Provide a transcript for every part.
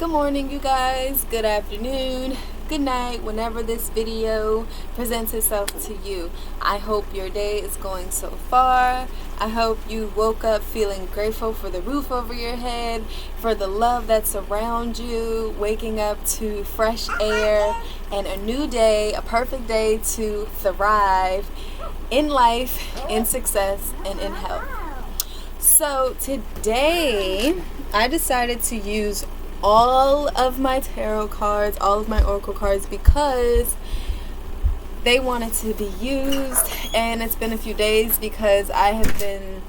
Good morning, you guys. Good afternoon. Good night, whenever this video presents itself to you. I hope your day is going so far. I hope you woke up feeling grateful for the roof over your head, for the love that's around you, waking up to fresh air and a new day, a perfect day to thrive in life, in success, and in health. So today, I decided to use all of my tarot cards, all of my oracle cards, because they wanted to be used, and it's been a few days because I have been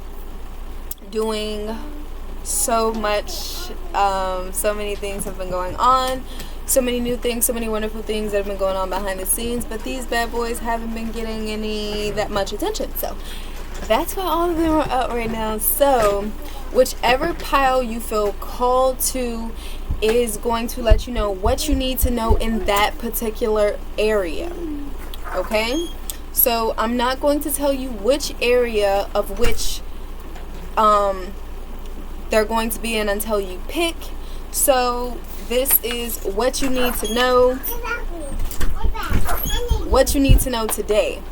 doing so much, so many things have been going on, so many new things, so many wonderful things that have been going on behind the scenes, but these bad boys haven't been getting that much attention. So that's why all of them are up right now. So whichever pile you feel called to is going to let you know what you need to know in that particular area. Okay? So I'm not going to tell you which area of which they're going to be in until you pick. So this is what you need to know. What you need to know today.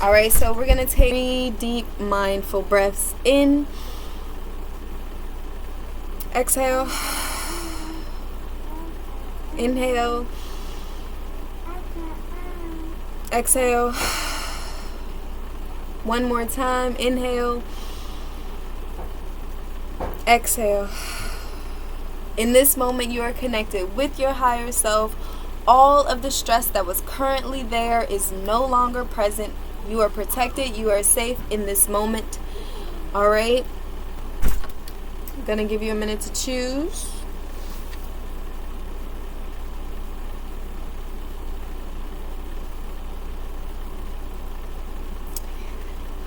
Alright, so we're going to take 3 deep mindful breaths in. Exhale. Inhale. Exhale. One more time. Inhale. Exhale. In this moment, you are connected with your higher self. All of the stress that was currently there is no longer present. You are protected. You are safe in this moment. All right. I'm going to give you a minute to choose.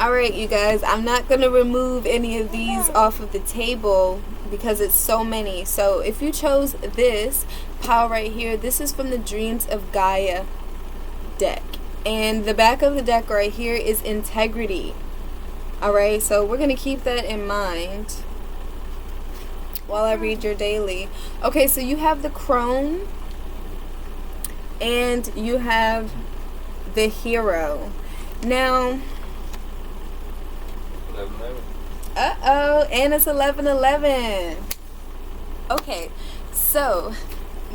Alright, you guys, I'm not going to remove any of these off of the table because it's so many. So if you chose this pile right here, this is from the Dreams of Gaia deck. And the back of the deck right here is integrity. Alright, so we're going to keep that in mind while I read your daily. Okay, so you have the crone and you have the hero. Now, and it's 11:11. Okay, so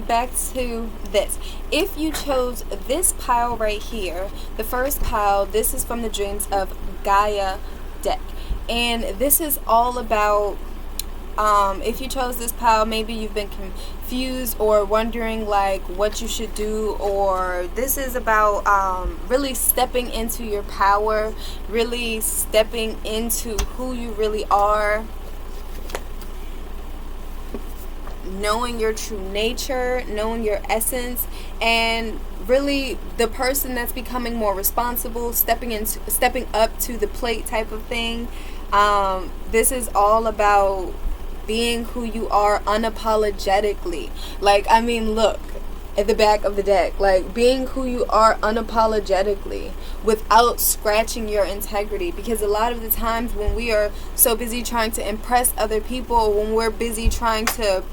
back to this. If you chose this pile right here, the first pile, this is from the Dreams of Gaia deck, and this is all about if you chose this pile, maybe you've been confused or wondering like what you should do, or this is about really stepping into your power, really stepping into who you really are, knowing your true nature, knowing your essence, and really the person that's becoming more responsible, stepping up to the plate type of thing. This is all about being who you are unapologetically. Like, I mean, look at the back of the deck, like being who you are unapologetically without scratching your integrity, because a lot of the times when we are so busy trying to impress other people, when we're busy trying to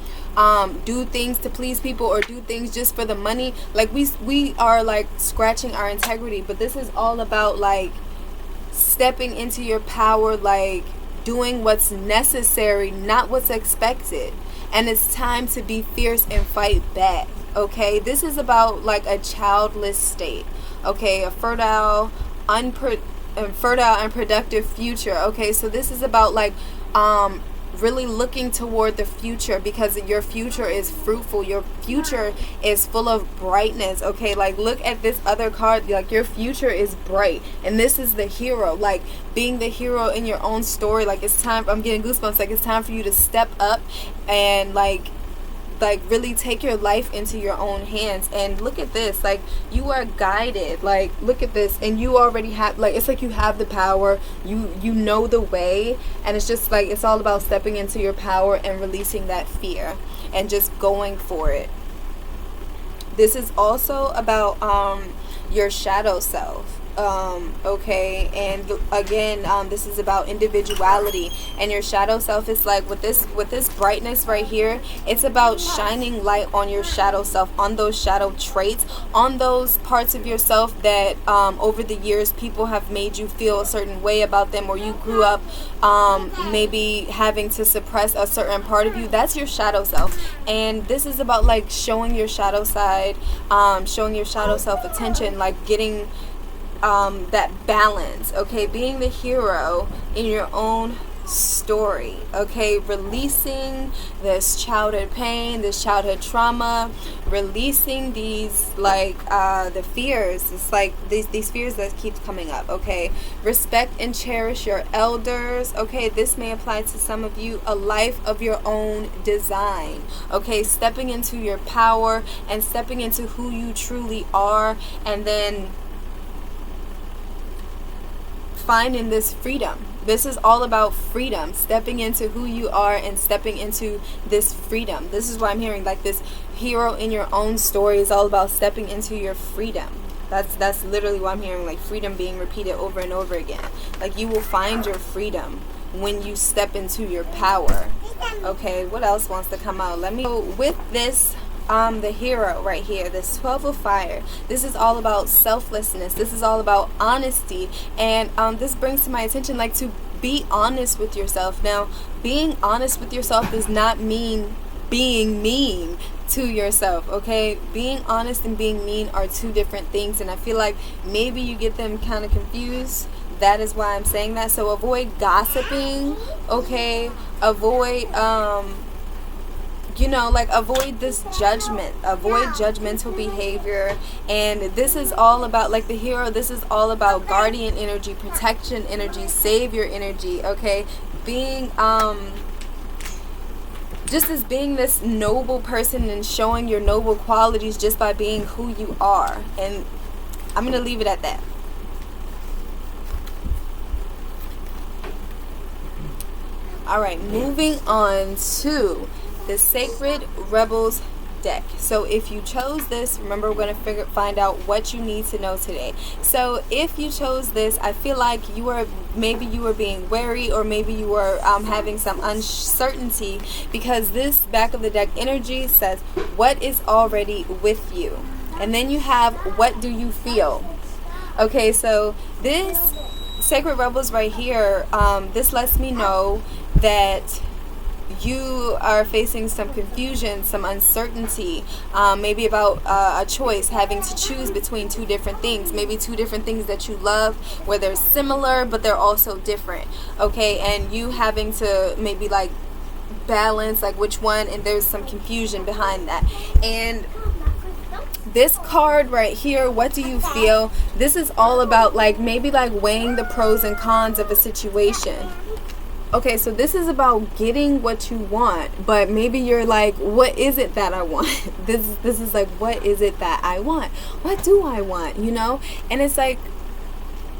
do things to please people or do things just for the money, like we are like scratching our integrity. But this is all about like stepping into your power, like doing what's necessary, not what's expected. And it's time to be fierce and fight back. Okay, this is about like a childless state. Okay, a fertile and productive future. Okay, so this is about like really looking toward the future, because your future is fruitful, your future is full of brightness. Okay, like look at this other card, like your future is bright, and this is the hero, like being the hero in your own story. Like it's time, I'm getting goosebumps, like it's time for you to step up and like really take your life into your own hands. And look at this, like you are guided, like look at this, and you already have, like it's like you have the power, you know the way, and it's just like it's all about stepping into your power and releasing that fear and just going for it. This is also about your shadow self. Okay, and again, this is about individuality, and your shadow self is like with this brightness right here. It's about shining light on your shadow self, on those shadow traits, on those parts of yourself that over the years people have made you feel a certain way about them, or you grew up maybe having to suppress a certain part of you. That's your shadow self, and this is about like showing your shadow side, showing your shadow self attention, like getting that balance, okay, being the hero in your own story, okay, releasing this childhood pain, this childhood trauma, releasing these like the fears. It's like these fears that keep coming up, okay. Respect and cherish your elders, okay. This may apply to some of you. A life of your own design, okay, stepping into your power and stepping into who you truly are, and then finding this freedom. This is all about freedom, stepping into who you are and stepping into this freedom. This is why I'm hearing like this hero in your own story is all about stepping into your freedom. That's literally what I'm hearing, like freedom being repeated over and over again. Like you will find your freedom when you step into your power. Okay, what else wants to come out? Let me go with this. The hero right here, this 12 of fire. This is all about selflessness. This is all about honesty, and this brings to my attention like to be honest with yourself. Now, being honest with yourself does not mean being mean to yourself, okay? Being honest and being mean are two different things, and I feel like maybe you get them kind of confused. That is why I'm saying that. So avoid gossiping, okay? Avoid like avoid this judgment, avoid judgmental behavior. And this is all about like the hero, this is all about guardian energy, protection energy, savior energy, okay? Being just as being this noble person and showing your noble qualities just by being who you are. And I'm gonna leave it at that. All right, moving on to the Sacred Rebels deck. So if you chose this, remember we're going to find out what you need to know today. So if you chose this, I feel like maybe you were being wary, or maybe you were having some uncertainty, because this back of the deck energy says what is already with you, and then you have what do you feel. Okay, so this Sacred Rebels right here, this lets me know that you are facing some confusion, some uncertainty, maybe about a choice, having to choose between two different things, maybe two different things that you love, where they're similar but they're also different, okay, and you having to maybe like balance like which one, and there's some confusion behind that. And this card right here, what do you feel? This is all about like maybe like weighing the pros and cons of a situation. Okay, so this is about getting what you want, but maybe you're like, what is it that I want? This is like, what is it that I want? What do I want? You know? And it's like,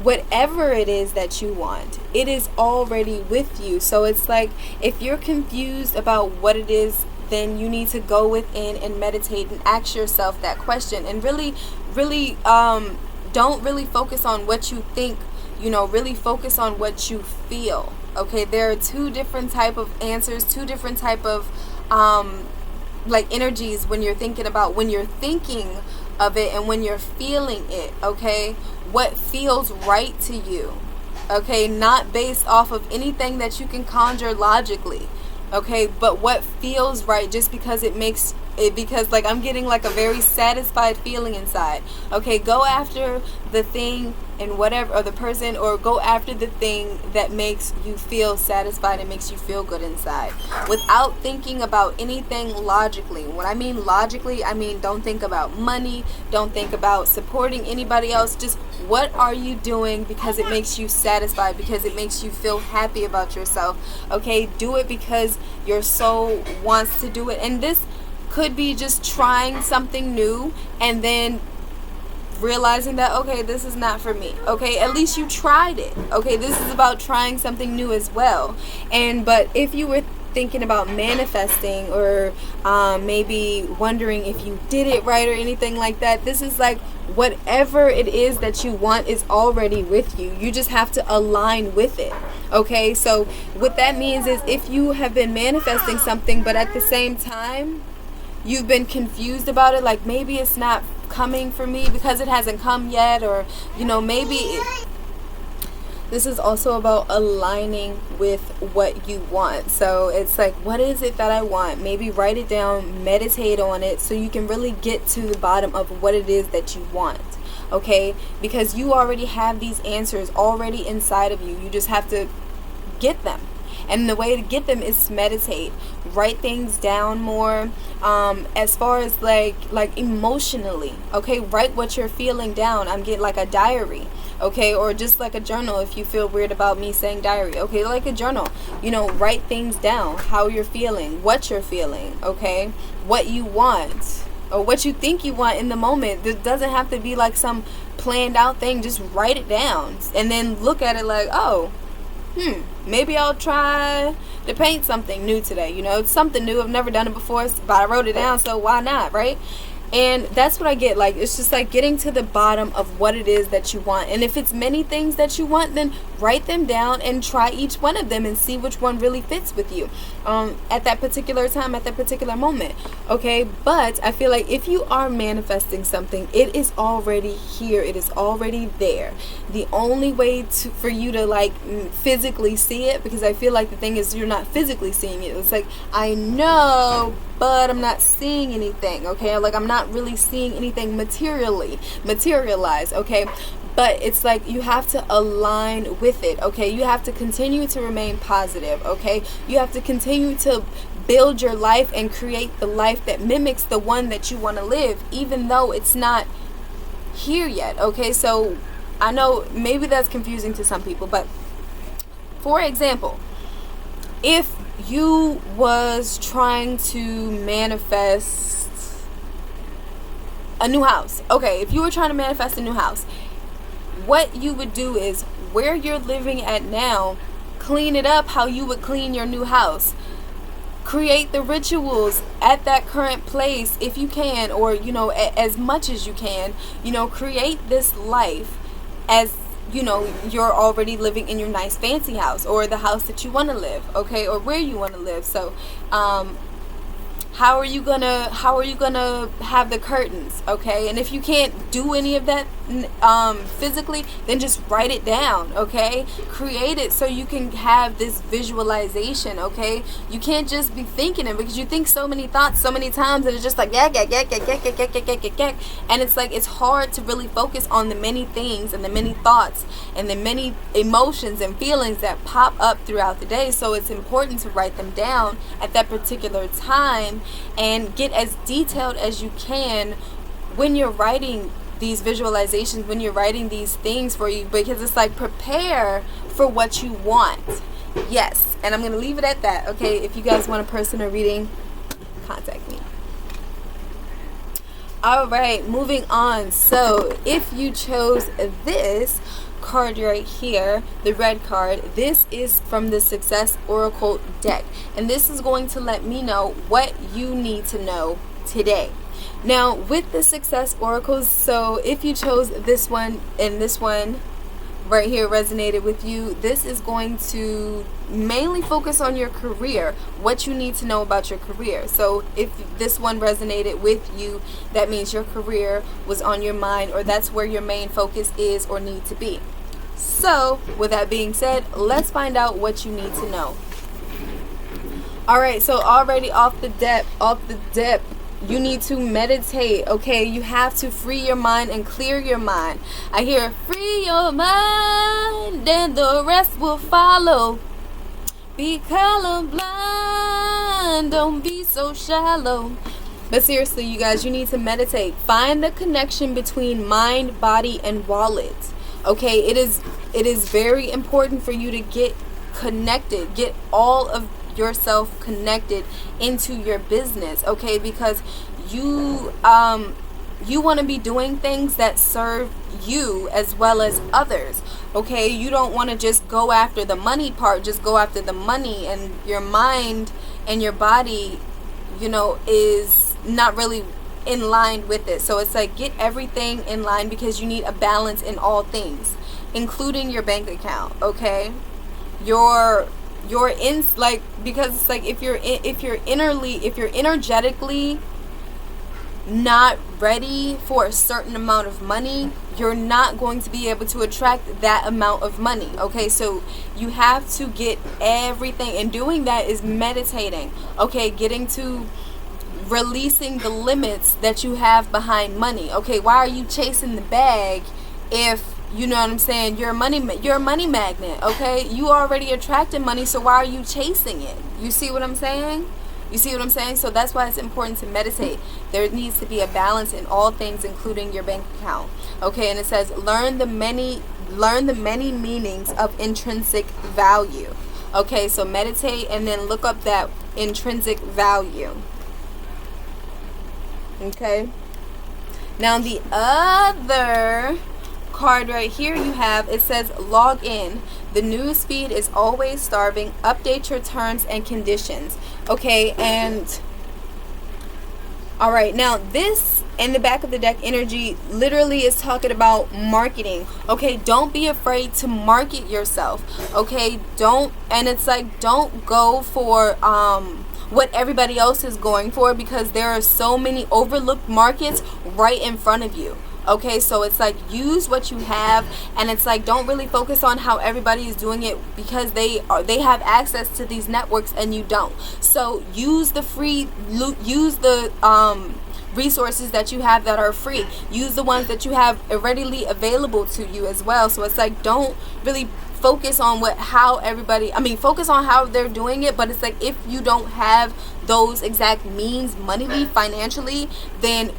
whatever it is that you want, it is already with you. So it's like, if you're confused about what it is, then you need to go within and meditate and ask yourself that question, and really don't really focus on what you think, really focus on what you feel. Okay, there are two different type of answers, two different type of like energies when you're thinking of it and when you're feeling it, okay? What feels right to you, okay? Not based off of anything that you can conjure logically, okay? But what feels right, just because it makes it, because like I'm getting like a very satisfied feeling inside. Okay, go after the thing and whatever, or the person, or go after the thing that makes you feel satisfied and makes you feel good inside, without thinking about anything logically. When I mean logically, I mean don't think about money, don't think about supporting anybody else. Just what are you doing because it makes you satisfied, because it makes you feel happy about yourself. Okay, do it because your soul wants to do it. And this could be just trying something new and then realizing that, okay, this is not for me. Okay, at least you tried it. Okay, this is about trying something new as well. But if you were thinking about manifesting, or maybe wondering if you did it right or anything like that, this is like whatever it is that you want is already with you. You just have to align with it. Okay, so what that means is, if you have been manifesting something, but at the same time you've been confused about it, like maybe it's not coming for me because it hasn't come yet, or this is also about aligning with what you want. So it's like, what is it that I want? Maybe write it down, meditate on it, so you can really get to the bottom of what it is that you want. Okay, because you already have these answers already inside of you. You just have to get them. And the way to get them is meditate, write things down more, as far as like emotionally. Okay, write what you're feeling down. I'm getting like a diary. Okay, or just like a journal. If you feel weird about me saying diary, okay, like a journal. Write things down, how you're feeling, what you're feeling. Okay, what you want, or what you think you want in the moment. This doesn't have to be like some planned out thing. Just write it down and then look at it like, oh, maybe I'll try to paint something new today. It's something new. I've never done it before, but I wrote it down, so why not, right? And that's what I get. Like, it's just like getting to the bottom of what it is that you want. And if it's many things that you want, then write them down and try each one of them and see which one really fits with you at that particular time, at that particular moment. Okay, but I feel like if you are manifesting something, it is already here. It is already there. The only way for you to like physically see it, because I feel like the thing is, you're not physically seeing it. It's like, I know, but I'm not seeing anything. Okay, like I'm not really seeing anything materialize. Okay, but it's like you have to align with it. Okay, you have to continue to remain positive. Okay, you have to continue to build your life and create the life that mimics the one that you want to live, even though it's not here yet. Okay, so I know maybe that's confusing to some people, but for example, if you was trying to manifest a new house, okay, if you were trying to manifest a new house, what you would do is, where you're living at now, clean it up how you would clean your new house. Create the rituals at that current place if you can, or as much as you can. Create this life as you're already living in your nice fancy house, or the house that you want to live, okay, or where you want to live. So how are you gonna have the curtains? Okay, and if you can't do any of that physically, then just write it down. Okay, create it so you can have this visualization. Okay, you can't just be thinking it, because you think so many thoughts so many times that it's just like yak, and it's like, it's hard to really focus on the many things and the many thoughts and the many emotions and feelings that pop up throughout the day. So it's important to write them down at that particular time and get as detailed as you can when you're writing these visualizations, when you're writing these things for you, because it's like, prepare for what you want. Yes, and I'm going to leave it at that. Okay, if you guys want a personal reading, contact me. All right, moving on. So if you chose this card right here, the red card, this is from the Success Oracle deck, and this is going to let me know what you need to know today. Now, with the Success Oracles, so if you chose this one and this one right here resonated with you, this is going to mainly focus on your career, what you need to know about your career. So if this one resonated with you, that means your career was on your mind, or that's where your main focus is or need to be. So with that being said, let's find out what you need to know. All right, so already off the dip, you need to meditate. Okay, you have to free your mind and clear your mind. I hear free your mind and the rest will follow. Be colorblind, don't be so shallow. But seriously, you guys, you need to meditate. Find the connection between mind, body, and wallet. Okay, it is very important for you to get connected, get all of yourself connected into your business, okay, because you want to be doing things that serve you as well as others. Okay, you don't want to just go after the money part, just go after the money, and your mind and your body, you know, is not really in line with it. So it's like, get everything in line, because you need a balance in all things, including your bank account. Okay, your in, like, because it's like, if you're energetically not ready for a certain amount of money, you're not going to be able to attract that amount of money. Okay, so you have to get everything, and doing that is meditating. Okay, getting to releasing the limits that you have behind money. Okay, why are you chasing the bag if, you know what I'm saying, you're a money magnet? Okay, you already attracted money, so why are you chasing it? You see what I'm saying? You see what I'm saying? So that's why it's important to meditate. There needs to be a balance in all things, including your bank account. Okay, and it says, learn the many meanings of intrinsic value. Okay, so meditate and then look up that intrinsic value. Okay, now the other card right here you have, it says, log in. The news feed is always starving. Update your terms and conditions. Okay, and all right, now this in the back of the deck energy literally is talking about marketing. Okay, don't be afraid to market yourself. Okay, don't go for what everybody else is going for, because there are so many overlooked markets right in front of you. Okay, so it's like, use what you have, and it's like, don't really focus on how everybody is doing it, because they have access to these networks and you don't. So use the resources that you have that are free. Use the ones that you have readily available to you as well. So it's like, don't really focus on focus on how they're doing it, but it's like, if you don't have those exact means, money, financially, then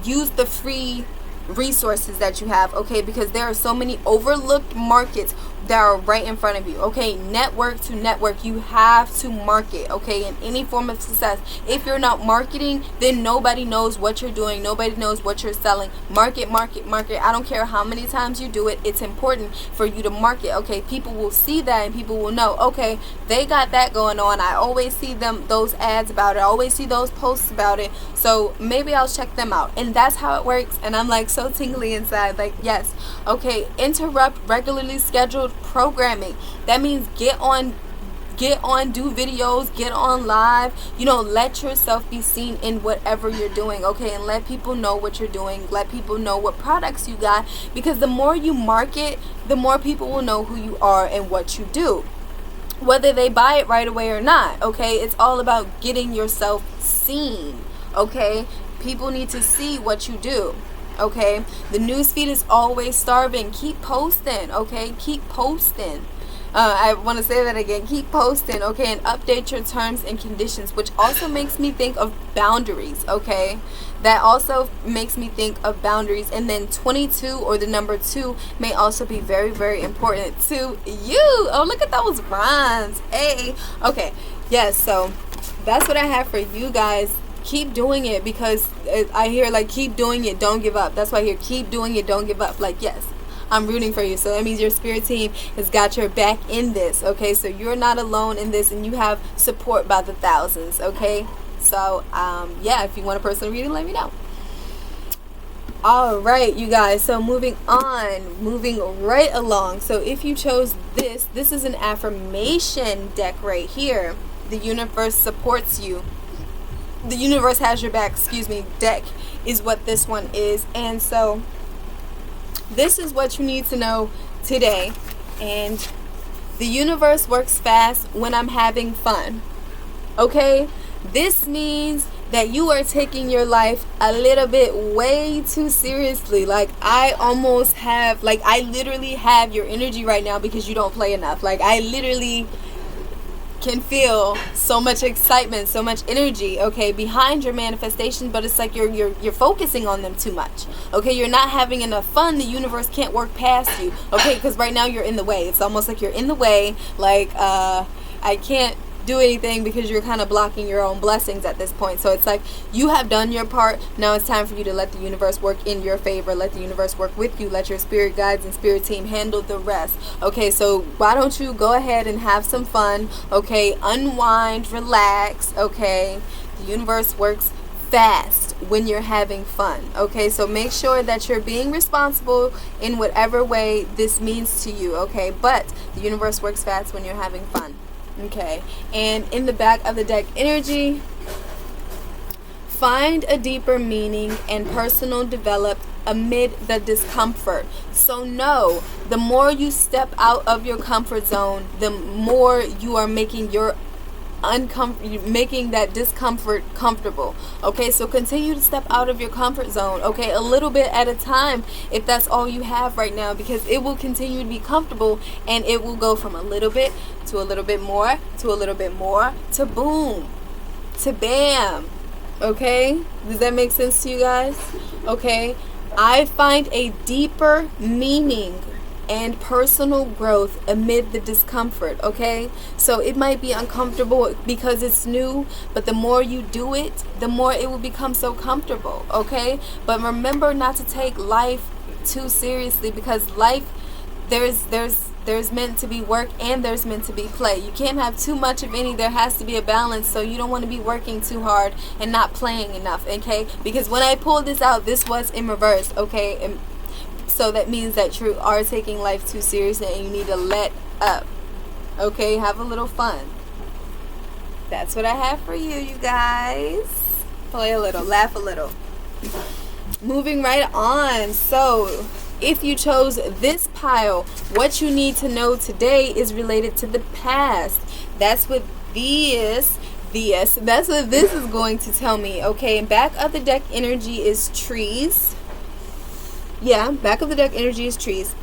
use the free resources that you have. Okay, because there are so many overlooked markets that are right in front of you. Okay, network to network, you have to market. Okay, in any form of success, if you're not marketing, then nobody knows what you're doing, nobody knows what you're selling. Market. I don't care how many times you do it, it's important for you to market. Okay, people will see that and people will know, okay, they got that going on. I always see those ads about it, I always see those posts about it, so maybe I'll check them out. And that's how it works. And I'm like so tingly inside, like, yes. Okay, interrupt regularly scheduled programming. That means get on, do videos, get on live, you know, let yourself be seen in whatever you're doing. Okay, and let people know what you're doing, let people know what products you got, because the more you market, the more people will know who you are and what you do, whether they buy it right away or not. Okay, it's all about getting yourself seen. Okay, people need to see what you do. Okay, the news feed is always starving. Keep posting. Okay, keep posting. I want to say that again. Keep posting. Okay, and update your terms and conditions, which also makes me think of boundaries. Okay, that also makes me think of boundaries. And then 22, or the number 2, may also be very, very important to you. Oh, look at those rhymes. Hey. Okay, yes. So that's what I have for you guys. Keep doing it, because I hear like, keep doing it, don't give up. That's why I hear, keep doing it, don't give up. Like, yes, I'm rooting for you. So that means your spirit team has got your back in this. Okay, so you're not alone in this, and you have support by the thousands. Okay, so yeah, if you want a personal reading, let me know. All right, you guys, so moving right along. So if you chose this is an affirmation deck right here. The universe supports you, the universe has your back, deck is what this one is. And so this is what you need to know today. And the universe works fast when I'm having fun. Okay, this means that you are taking your life a little bit way too seriously. Like, I literally have your energy right now, because you don't play enough. Like, I literally can feel so much excitement, so much energy, okay, behind your manifestation, but it's like you're focusing on them too much. Okay, you're not having enough fun. The universe can't work past you. Okay, because right now you're in the way. It's almost like you're in the way. Like, I can't do anything because you're kind of blocking your own blessings at this point. So it's like you have done your part. Now it's time for you to let the universe work in your favor. Let the universe work with you. Let your spirit guides and spirit team handle the rest. Okay, so why don't you go ahead and have some fun? Okay, unwind, relax. Okay, the universe works fast when you're having fun. Okay, so make sure that you're being responsible in whatever way this means to you. Okay, but the universe works fast when you're having fun. Okay, and in the back of the deck energy, find a deeper meaning and personal development amid the discomfort. So no, the more you step out of your comfort zone, the more you are making your making that discomfort comfortable. Okay, so continue to step out of your comfort zone, okay, a little bit at a time, if that's all you have right now, because it will continue to be comfortable, and it will go from a little bit to a little bit more to a little bit more to boom to bam. Okay, does that make sense to you guys? Okay, I find a deeper meaning and personal growth amid the discomfort. Okay, so it might be uncomfortable because it's new, but the more you do it, the more it will become so comfortable. Okay, but remember not to take life too seriously, because life, there's meant to be work and there's meant to be play. You can't have too much of any. There has to be a balance. So you don't want to be working too hard and not playing enough. Okay, because when I pulled this out, this was in reverse. Okay, and so that means that you are taking life too seriously and you need to let up. Okay, have a little fun. That's what I have for you, you guys. Play a little, laugh a little. Moving right on. So if you chose this pile, what you need to know today is related to the past. That's what that's what this is going to tell me. Okay, back of the deck energy is trees. Yeah, back of the deck energy is trees.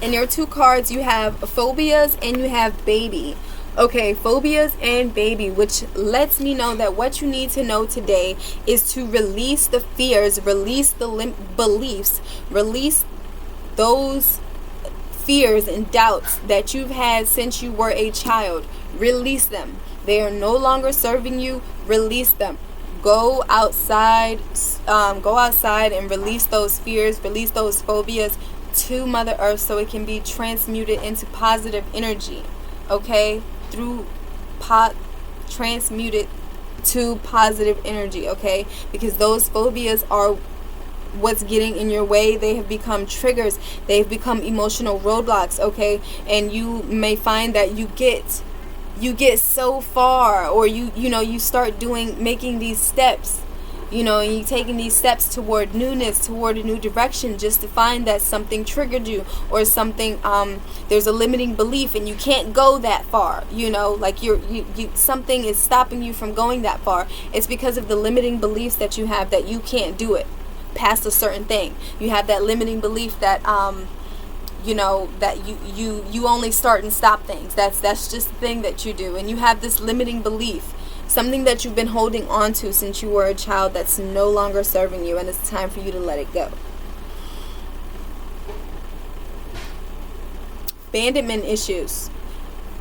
And your two cards, you have phobias and you have baby. Okay, phobias and baby, which lets me know that what you need to know today is to release the fears, release the beliefs, release those fears and doubts that you've had since you were a child. Release them. They are no longer serving you. Release them. Go outside and release those fears, release those phobias to Mother Earth so it can be transmuted into positive energy. Okay, transmuted to positive energy. Okay, because those phobias are what's getting in your way. They have become triggers. They've become emotional roadblocks. Okay, and you may find that you get so far, or you start making these steps, and you taking these steps toward newness, toward a new direction, just to find that something triggered you, or something there's a limiting belief and you can't go that far, like something is stopping you from going that far. It's because of the limiting beliefs that you have, that you can't do it past a certain thing. You have that limiting belief that that you only start and stop things. That's just the thing that you do, and you have this limiting belief, something that you've been holding on to since you were a child, that's no longer serving you, and it's time for you to let it go. Abandonment issues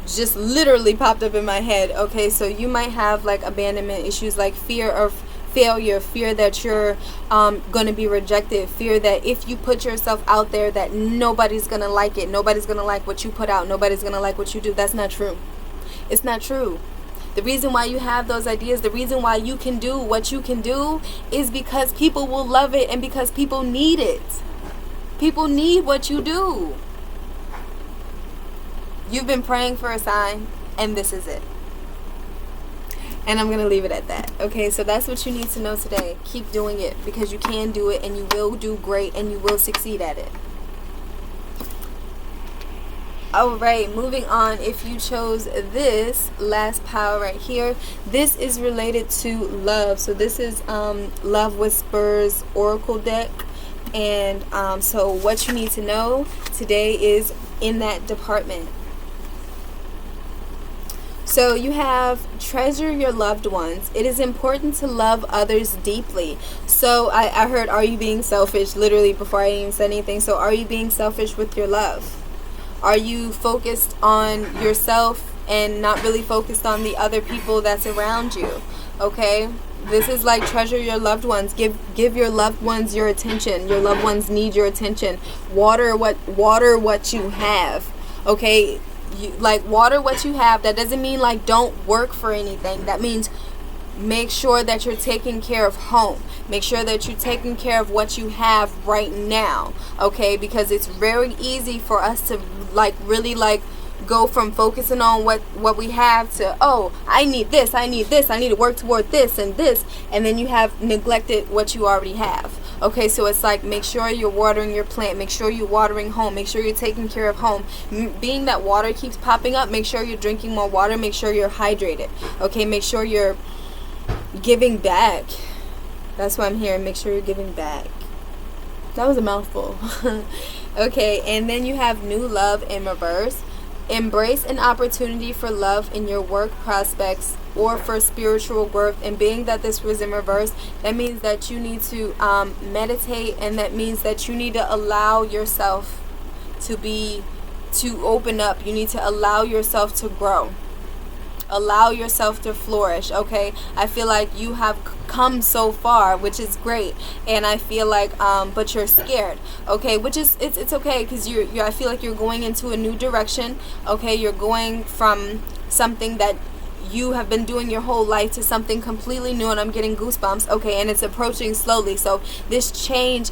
just literally popped up in my head. Okay, so you might have like abandonment issues, like fear of failure, fear that you're going to be rejected, fear that if you put yourself out there that nobody's going to like it, nobody's going to like what you put out, nobody's going to like what you do. That's not true. It's not true. The reason why you have those ideas, the reason why you can do what you can do, is because people will love it, and because people need it. People need what you do. You've been praying for a sign, and this is it. And I'm going to leave it at that. Okay, so that's what you need to know today. Keep doing it, because you can do it, and you will do great, and you will succeed at it. Alright, moving on. If you chose this last pile right here, this is related to love. So this is Love Whispers Oracle deck. And so what you need to know today is in that department. So you have treasure your loved ones. It is important to love others deeply. So I heard, are you being selfish? Literally before I even said anything. So are you being selfish with your love? Are you focused on yourself and not really focused on the other people that's around you. Okay, this is like treasure your loved ones. Give your loved ones your attention. Your loved ones need your attention. Water what you have. Okay, like water what you have. That doesn't mean like don't work for anything. That means make sure that you're taking care of home. Make sure that you're taking care of what you have right now. Okay, because it's very easy for us to like really like go from focusing on what we have to, oh, I need this, I need to work toward this, and then you have neglected what you already have. Okay, so it's like, make sure you're watering your plant, make sure you're watering home, make sure you're taking care of home. Being that water keeps popping up, make sure you're drinking more water, make sure you're hydrated. Okay, make sure you're giving back. That's why I'm here. Make sure you're giving back. That was a mouthful. Okay, and then you have new love in reverse. Embrace an opportunity for love in your work prospects or for spiritual growth. And being that this was in reverse, that means that you need to meditate, and that means that you need to allow yourself to open up. You need to allow yourself to grow. Allow yourself to flourish. Okay, I feel like you have come so far, which is great, and I feel like but you're scared. Okay, which is it's okay, because you're I feel like you're going into a new direction. Okay, you're going from something that you have been doing your whole life to something completely new, and I'm getting goosebumps. Okay, and it's approaching slowly. So this change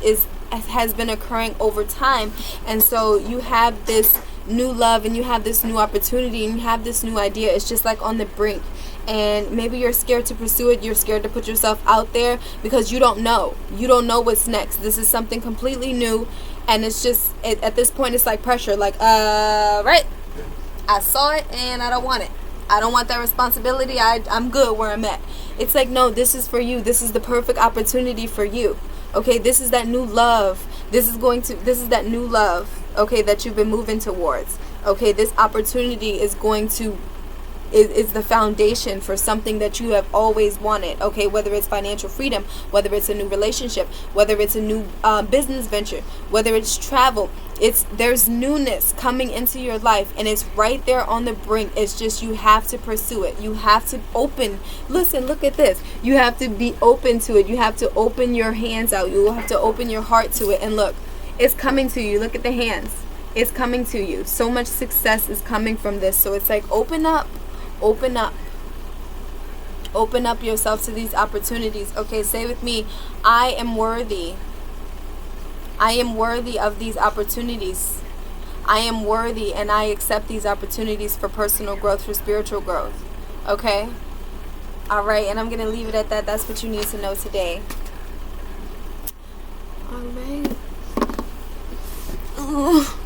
has been occurring over time, and so you have this new love, and you have this new opportunity, and you have this new idea. It's just like on the brink, and maybe you're scared to pursue it. You're scared to put yourself out there because you don't know what's next. This is something completely new, and it's just at this point it's like pressure, like right, I saw it and I don't want it. I don't want that responsibility. I'm good where I'm at. It's like, no, this is for you. This is the perfect opportunity for you. Okay, this is that new love. This is that new love, okay, that you've been moving towards. Okay, this opportunity is going to is the foundation for something that you have always wanted. Okay, whether it's financial freedom, whether it's a new relationship, whether it's a new business venture, whether it's travel. There's newness coming into your life, and it's right there on the brink. It's just you have to pursue it. You have to look at this. You have to be open to it. You have to open your hands out. You have to open your heart to it, and look, it's coming to you. Look at the hands. It's coming to you. So much success is coming from this. So it's like, open up yourself to these opportunities. Okay, say with me, I am worthy. I am worthy of these opportunities. I am worthy, and I accept these opportunities for personal growth, for spiritual growth. Okay? All right, and I'm going to leave it at that. That's what you need to know today. All right. Ugh.